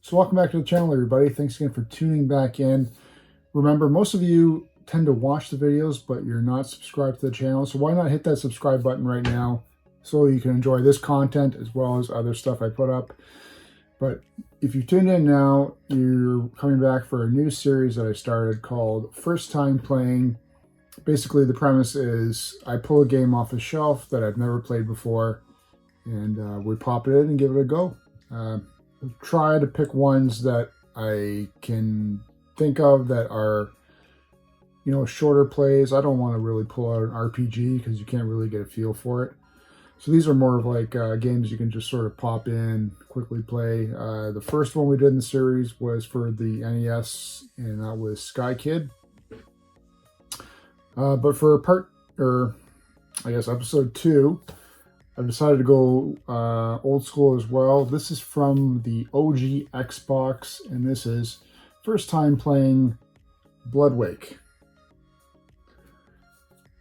So welcome back to the channel, everybody. Thanks again for tuning back in. Remember, most of you tend to watch the videos, but you're not subscribed to the channel. So why not hit that subscribe button right now so you can enjoy this content as well as other stuff I put up. But if you tuned in now, you're coming back for a new series that I started called First Time Playing. Basically, the premise is I pull a game off a shelf that I've never played before, and we pop it in and give it a go. Try to pick ones that I can think of that are, you know, shorter plays. I don't want to really pull out an RPG because you can't really get a feel for it. So these are more of like games you can just sort of pop in, quickly play. The first one we did in the series was for the NES, and that was Sky Kid. But for episode 2, I've decided to go old school as well. This is from the OG Xbox, and this is first time playing Blood Wake.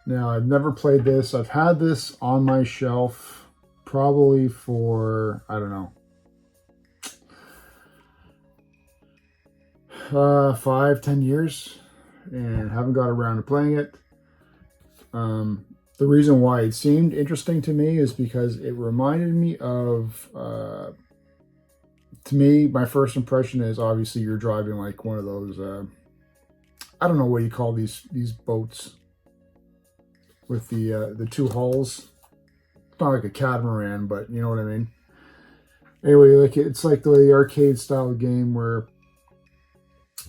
Now, I've never played this. I've had this on my shelf probably for, I don't know, 5-10 years, and haven't got around to playing it. The reason why it seemed interesting to me is because it reminded me of, to me, my first impression is obviously you're driving like one of those, I don't know what you call these boats with the two hulls. It's not like a catamaran, but you know what I mean. Anyway, like it's like the arcade style game where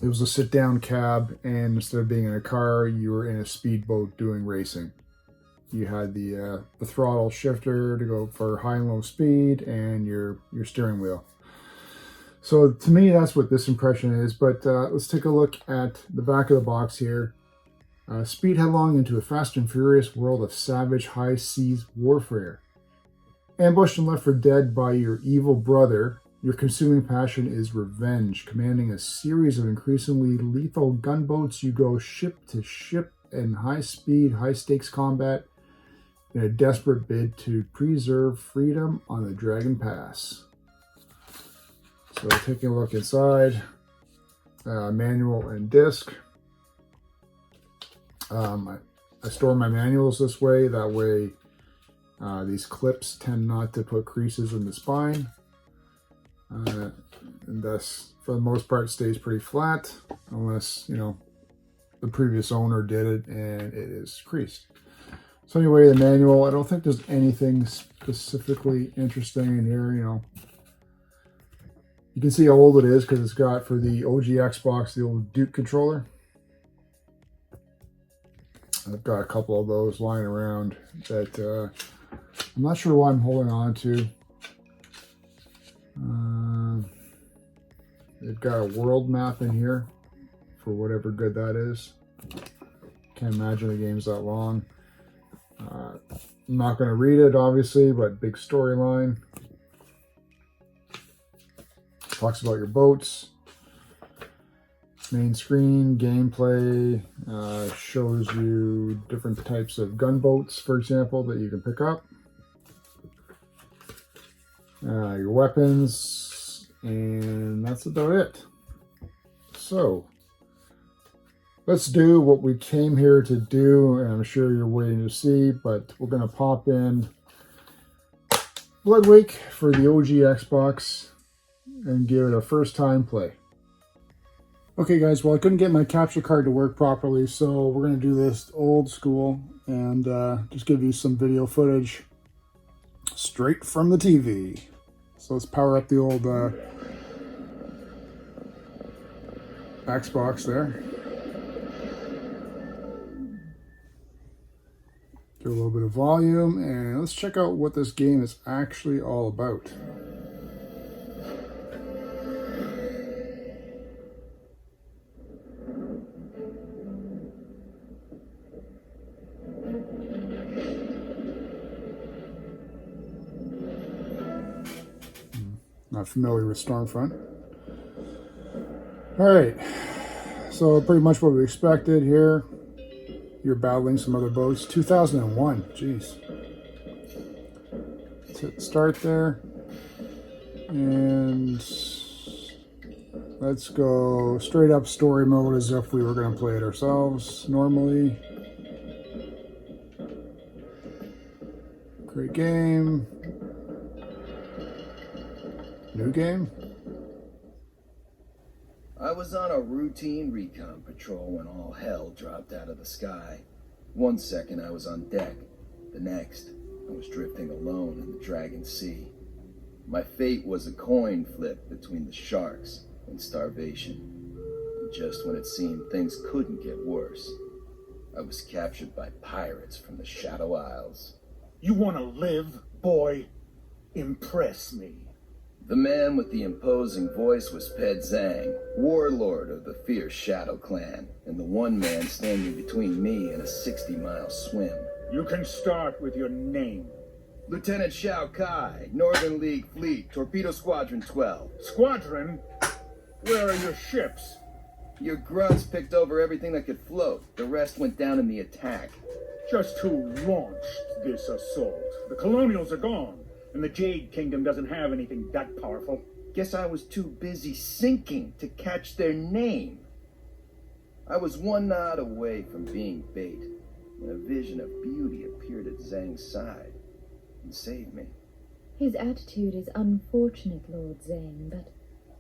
it was a sit down cab, and instead of being in a car, you were in a speedboat doing racing. You had the throttle shifter to go for high and low speed, and your steering wheel. So to me, that's what this impression is. But let's take a look at the back of the box here. Speed headlong into a fast and furious world of savage high seas warfare. Ambushed and left for dead by your evil brother, your consuming passion is revenge. Commanding a series of increasingly lethal gunboats, you go ship to ship in high speed, high stakes combat in a desperate bid to preserve freedom on the Dragon Pass. So taking a look inside, manual and disc. I store my manuals this way. That way these clips tend not to put creases in the spine. And thus, for the most part, stays pretty flat unless, you know, the previous owner did it and it is creased. So anyway, the manual, I don't think there's anything specifically interesting in here, you know. You can see how old it is because it's got, for the OG Xbox, the old Duke controller. I've got a couple of those lying around that I'm not sure why I'm holding on to. They've got a world map in here for whatever good that is. Can't imagine the game's that long. I'm not going to read it, obviously, but big storyline. Talks about your boats. Main screen, gameplay, shows you different types of gunboats, for example, that you can pick up. Your weapons, and that's about it. So, let's do what we came here to do, and I'm sure you're waiting to see, but we're going to pop in Blood Wake for the OG Xbox and give it a first time play. Okay guys, well I couldn't get my capture card to work properly, so we're going to do this old school and just give you some video footage straight from the TV. So let's power up the old Xbox there. Give a little bit of volume, and let's check out what this game is actually all about. Not familiar with Stormfront. All right, so pretty much what we expected here. You're battling some other boats. 2001, jeez. Let's hit start there. And Let's go straight up story mode as if we were going to play it ourselves normally. Create game. New game. I was on a routine recon patrol when all hell dropped out of the sky. 1 second I was on deck. The next, I was drifting alone in the Dragon Sea. My fate was a coin flip between the sharks and starvation. And just when it seemed things couldn't get worse, I was captured by pirates from the Shadow Isles. You want to live, boy? Impress me. The man with the imposing voice was Ped Zhang, warlord of the fierce Shadow Clan, and the one man standing between me and a 60-mile swim. You can start with your name. Lieutenant Shao Kai, Northern League Fleet, Torpedo Squadron 12. Squadron? Where are your ships? Your grunts picked over everything that could float. The rest went down in the attack. Just who launched this assault? The Colonials are gone, and the Jade Kingdom doesn't have anything that powerful. Guess I was too busy sinking to catch their name. I was one nod away from being bait when a vision of beauty appeared at Zhang's side and saved me. His attitude is unfortunate, Lord Zhang, but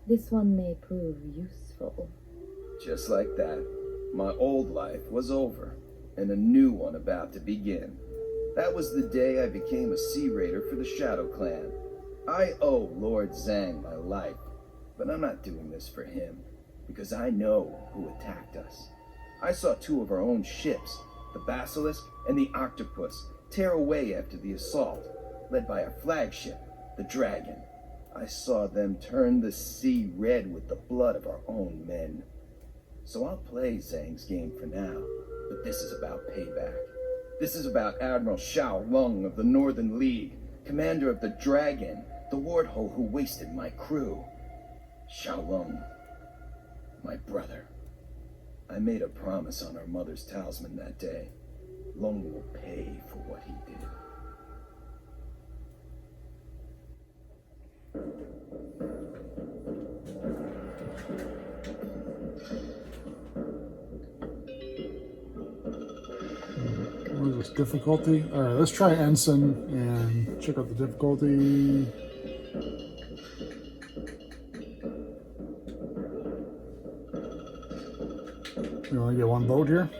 this one may prove useful. Just like that, my old life was over, and a new one about to begin. That was the day I became a Sea Raider for the Shadow Clan. I owe Lord Zhang my life, but I'm not doing this for him, because I know who attacked us. I saw 2 of our own ships, the Basilisk and the Octopus, tear away after the assault, led by our flagship, the Dragon. I saw them turn the sea red with the blood of our own men. So I'll play Zhang's game for now, but this is about payback. This is about Admiral Shao Lung of the Northern League, commander of the Dragon, the warthole who wasted my crew. Shao Lung, my brother. I made a promise on our mother's talisman that day. Lung will pay for what he did. What is this, difficulty? Alright, let's try Ensign and check out the difficulty. We only get one boat here.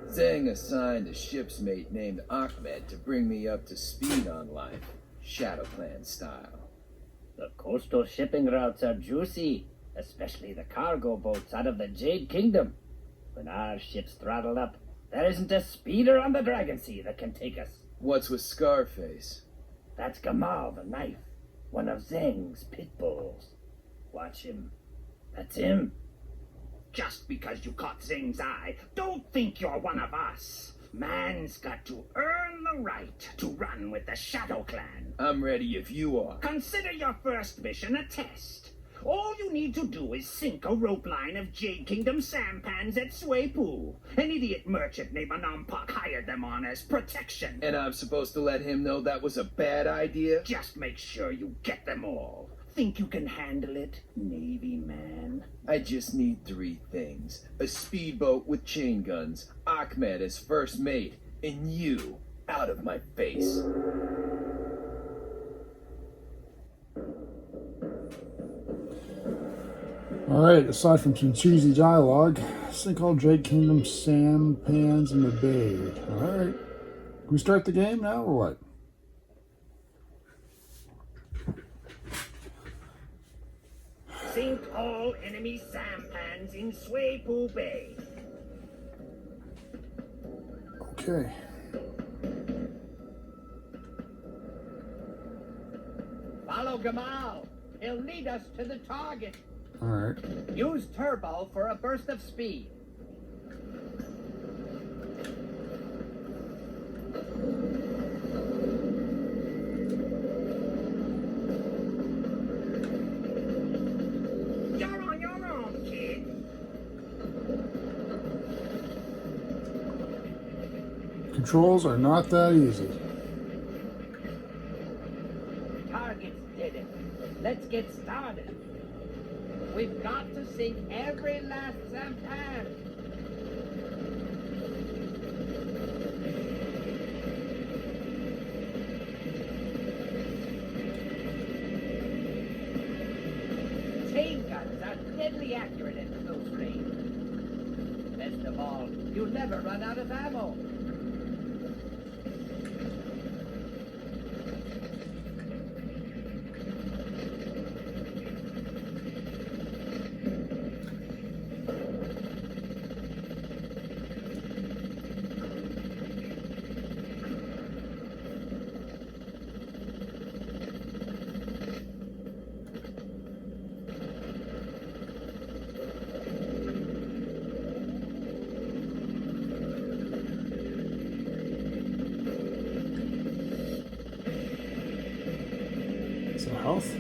Zhang assigned a ship's mate named Ahmed to bring me up to speed on life, Shadow Clan style. The coastal shipping routes are juicy, especially the cargo boats out of the Jade Kingdom. When our ships throttle up, there isn't a speeder on the Dragon Sea that can take us. What's with Scarface? That's Gamal the Knife, one of Zhang's pit bulls. Watch him. That's him. Just because you caught Zhang's eye, don't think you're one of us. Man's got to earn the right to run with the Shadow Clan. I'm ready if you are. Consider your first mission a test. All you need to do is sink a rope line of Jade Kingdom sampans at Sweipu. An idiot merchant named Anampak hired them on as protection. And I'm supposed to let him know that was a bad idea? Just make sure you get them all. Think you can handle it, Navy man? I just need 3 things. A speedboat with chain guns, Ahmed as first mate, and you out of my face. Alright, aside from some cheesy dialogue, sink all Jade Kingdom sampans in the bay. Alright. Can we start the game now or what? Sink all enemy sampans in Sweipu Bay. Okay. Follow Gamal. He'll lead us to the target. Alright. Use turbo for a burst of speed. You're on your own, kid. Controls are not that easy. targets did it. Let's get started. We've got to sink every last sampan. Chain guns are deadly accurate at close range. Best of all, you'll never run out of ammo. Some health.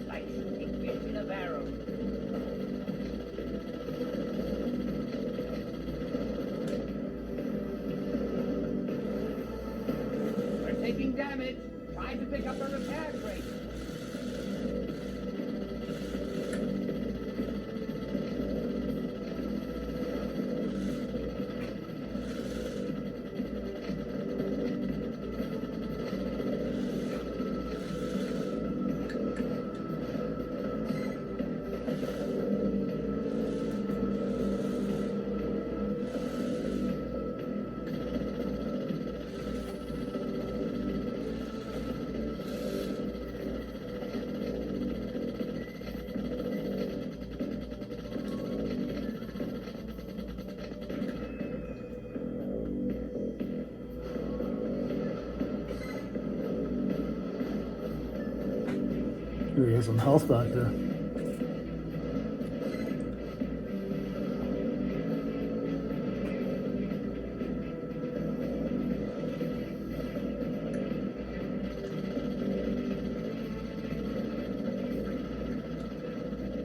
Like shooting fish in a barrel. We're taking damage. Trying to pick up a repair crate. Ooh, he has some health back there.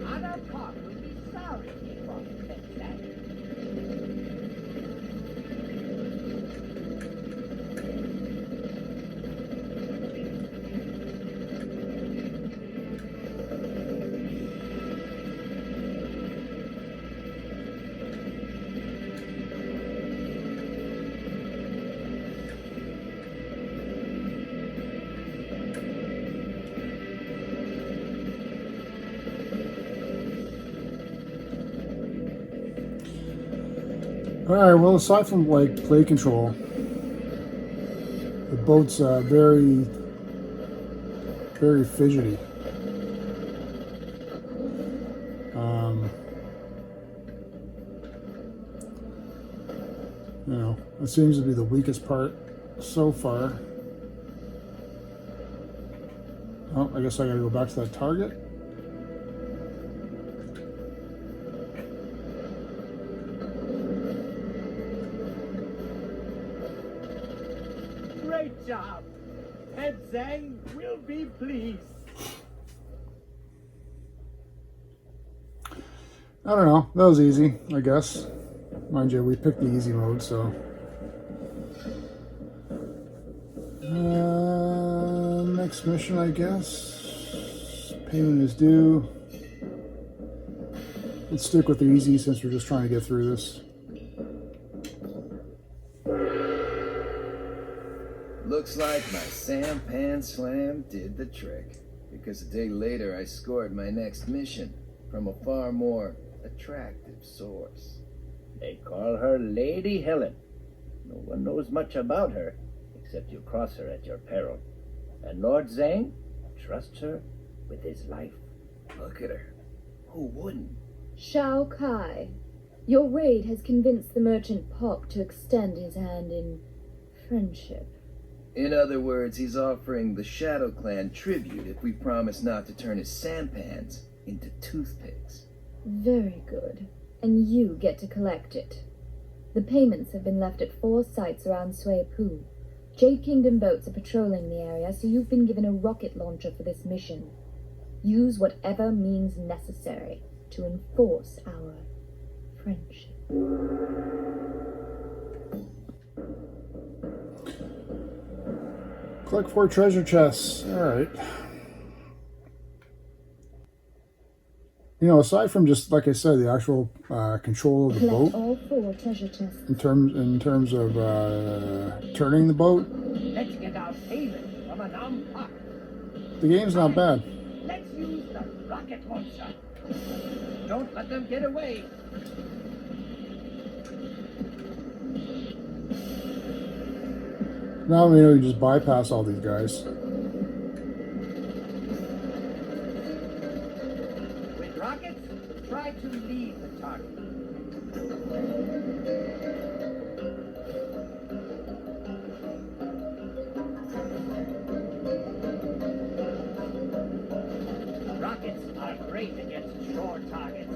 Our part will be sorry if it wasn't that. Alright, well, aside from like play control, the boat's very fidgety. You know, it seems to be the weakest part so far. Oh, I guess I gotta go back to that target. Great job. Head Zhang will be pleased. I don't know. That was easy, I guess. Mind you, we picked the easy mode, so. Next mission, I guess. Payment is due. Let's stick with the easy since we're just trying to get through this. Looks like my sampan slam did the trick, because a day later I scored my next mission from a far more attractive source. They call her Lady Helen. No one knows much about her, except you cross her at your peril. And Lord Zhang trusts her with his life. Look at her. Who wouldn't? Shao Kai, your raid has convinced the merchant Pop to extend his hand in friendship. In other words, he's offering the Shadow Clan tribute if we promise not to turn his sampans into toothpicks. Very good. And you get to collect it. The payments have been left at 4 sites around Sway Poo. Jade Kingdom boats are patrolling the area, so you've been given a rocket launcher for this mission. Use whatever means necessary to enforce our friendship. Collect 4 treasure chests. Alright. You know, aside from just, like I said, the actual control of the Collect boat, all 4 treasure chests. in terms of turning the boat, Let's get our payment from an unpot. the game's not bad. Let's use the rocket launcher. Don't let them get away. Now we know you just bypass all these guys. With rockets, try to leave the target. Rockets are great against shore targets.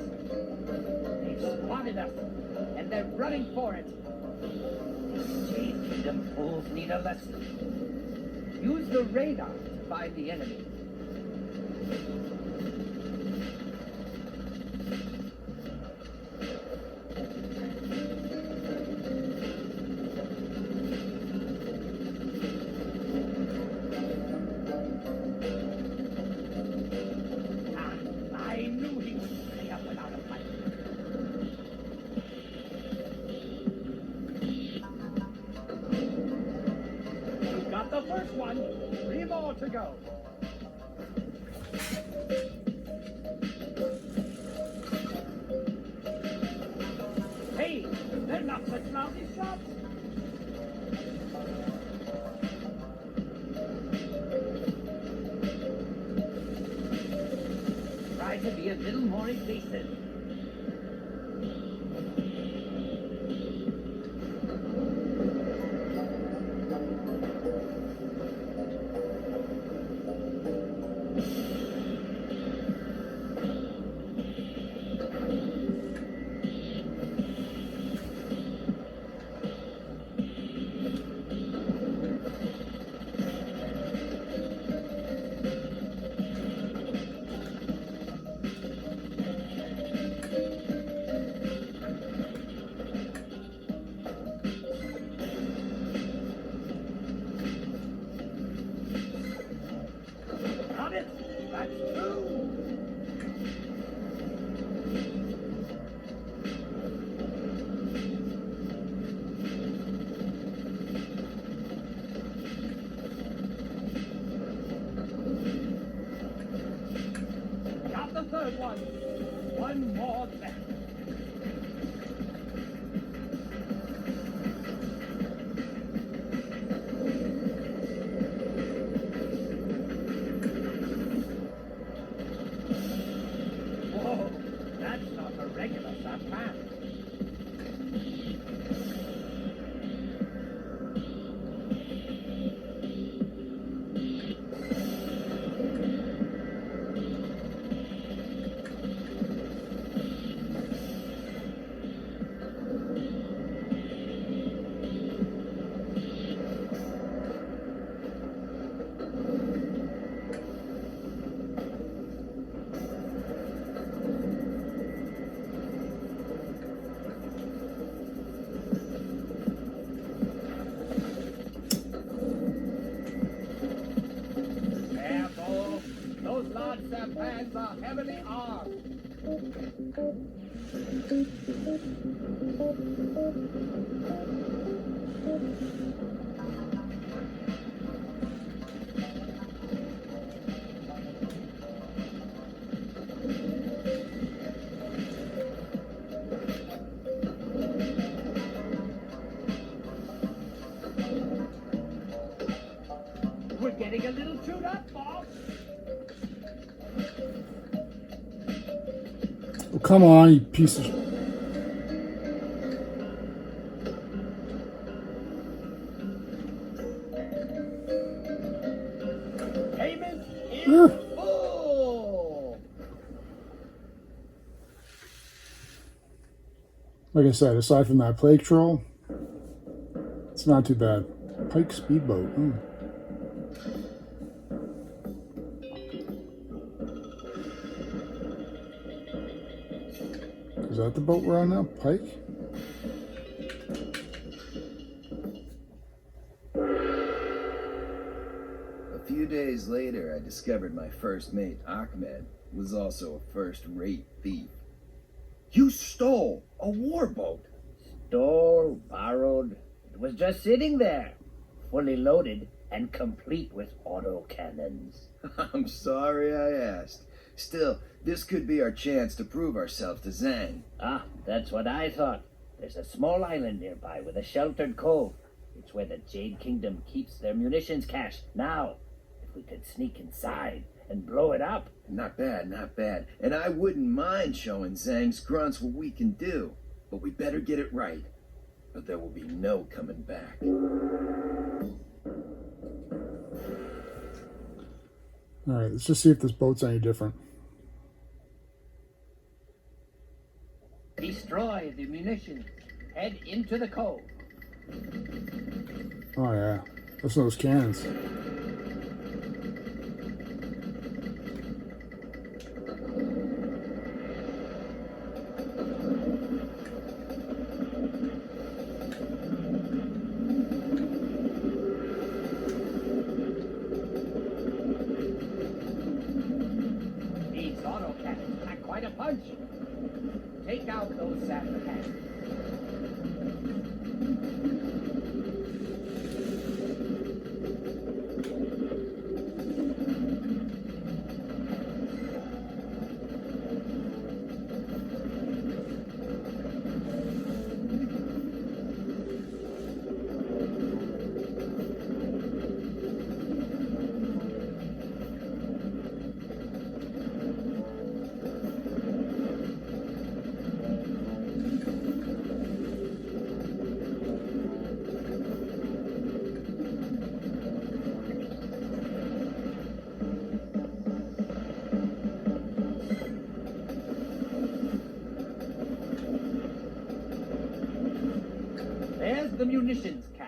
They've spotted us, and they're running for it. Jade Kingdom fools need a lesson. Use the radar to find the enemy. I knew he wouldn't stay up without a fight. You've got the first one. 3 more to go. Hey, they're not such lousy shots. Try to be a little more evasive. Got it. That's 2. Got the 3rd one. 1 more left. Whoa, that's not a regular sampan. Careful. Those large sampans are heavily armed. We're getting a little chewed up, boss. Oh, come on, you piece of... Oh! Like I said, aside from that plague troll, it's not too bad. Pike speedboat. Is that the boat we're on now? Pike? A few days later, I discovered my first mate, Ahmed, was also a first-rate thief. You stole a warboat! Stole, borrowed. It was just sitting there, fully loaded and complete with autocannons. I'm sorry I asked. Still, this could be our chance to prove ourselves to Zhang. Ah, that's what I thought. There's a small island nearby with a sheltered cove. It's where the Jade Kingdom keeps their munitions cache. Now, if we could sneak inside and blow it up. Not bad, not bad. And I wouldn't mind showing Zhang's grunts what we can do. But we better get it right. Or there will be no coming back. Alright, let's just see if this boat's any different. Destroy the munitions. Head into the cove. Oh yeah, that's those cannons. These autocannons pack quite a punch. Take out those sapper cannons. There's the munitions cache.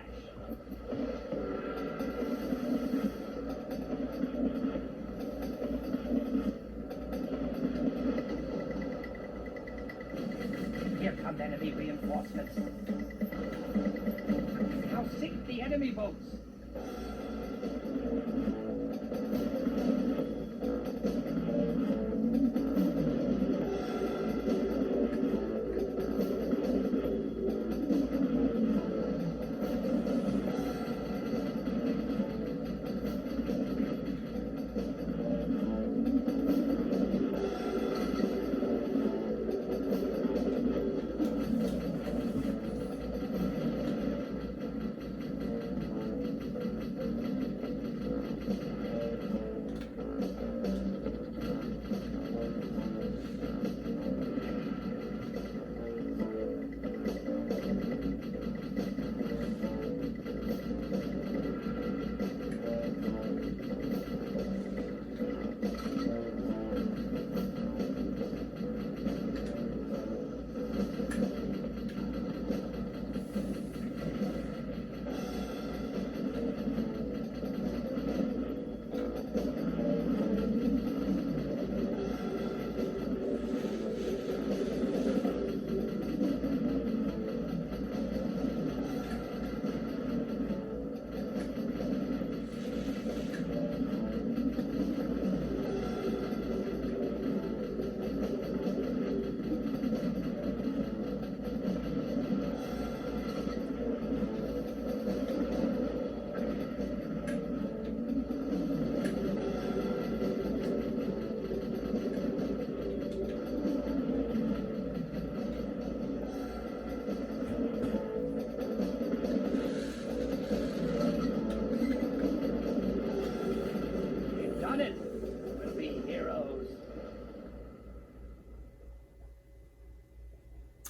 Here come enemy reinforcements. Now sink the enemy boats.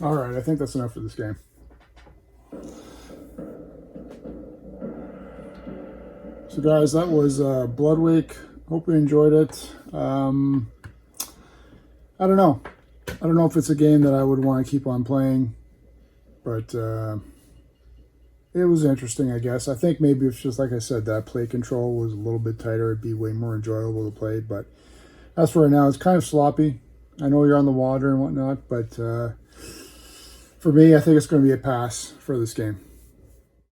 Alright, I think that's enough for this game. So guys, that was Blood Wake, Hope you enjoyed it. I don't know. I don't know if it's a game that I would want to keep on playing, but it was interesting, I guess. I think maybe it's just like I said, that play control was a little bit tighter. It'd be way more enjoyable to play, but as for right now, it's kind of sloppy. I know you're on the water and whatnot, but for me, I think it's going to be a pass for this game.